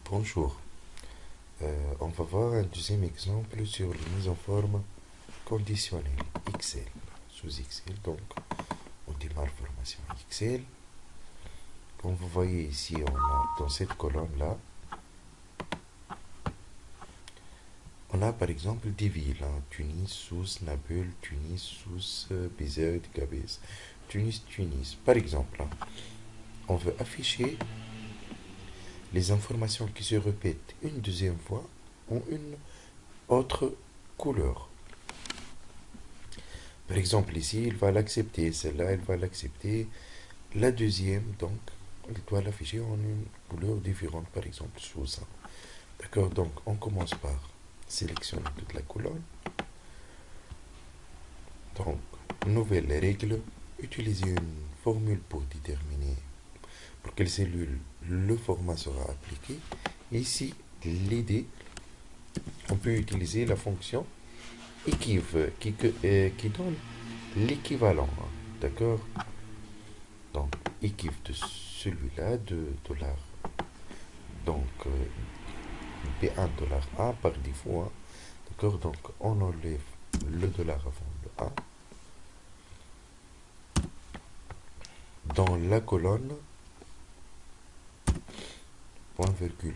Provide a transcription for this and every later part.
Bonjour. On va voir un deuxième exemple sur les mises en forme conditionnelle Excel. Sous Excel, donc on démarre formation Excel. Comme vous voyez ici, on a dans cette colonne-là, on a par exemple des villes, Tunis, Sousse, Naples, Tunis, Sousse, Béziers, Gabès, Tunis. Par exemple, on veut afficher les informations qui se répètent une deuxième fois en une autre couleur. Par exemple, ici, il va l'accepter. Celle-là, elle va l'accepter. La deuxième, donc, il doit l'afficher en une couleur différente, par exemple, sous ça. D'accord? Donc, on commence par sélectionner toute la colonne. Donc, nouvelle règle. Utiliser une formule pour déterminer pour quelle cellule le format sera appliqué. Ici, l'idée, on peut utiliser la fonction équive qui donne l'équivalent. D'accord? Donc, équipe de celui-là de dollar. Donc, B1 dollar 1 par défaut. D'accord? Donc, on enlève le dollar avant le 1. Dans la colonne, point virgule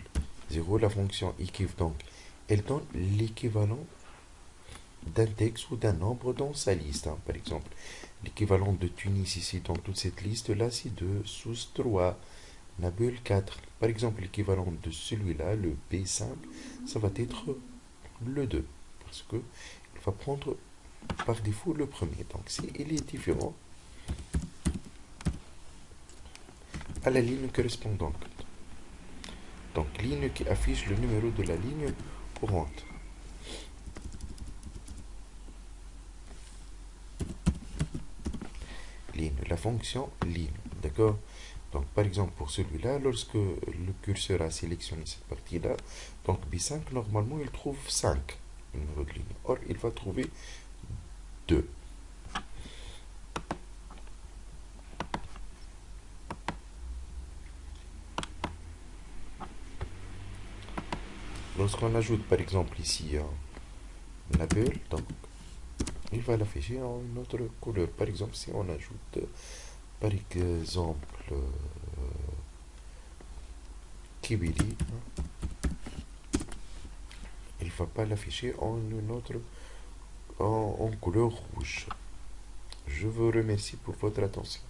0, la fonction équive, donc, elle donne l'équivalent d'un texte ou d'un nombre dans sa liste. Par exemple, l'équivalent de Tunis ici dans toute cette liste-là, c'est de Sousse 3. Nabil 4. Par exemple, l'équivalent de celui-là, le B5, ça va être le 2. Parce que il va prendre par défaut le premier. Donc, il est différent à la ligne correspondante. Donc, ligne qui affiche le numéro de la ligne courante. Ligne, la fonction ligne. D'accord? Donc, par exemple, pour celui-là, lorsque le curseur a sélectionné cette partie-là, donc B5, normalement, il trouve 5 numéros de ligne. Or, il va trouver 2. Lorsqu'on ajoute, par exemple, ici un label, donc, il va l'afficher en une autre couleur. Par exemple, si on ajoute, par exemple, Kibili, il ne va pas l'afficher en une autre, en couleur rouge. Je vous remercie pour votre attention.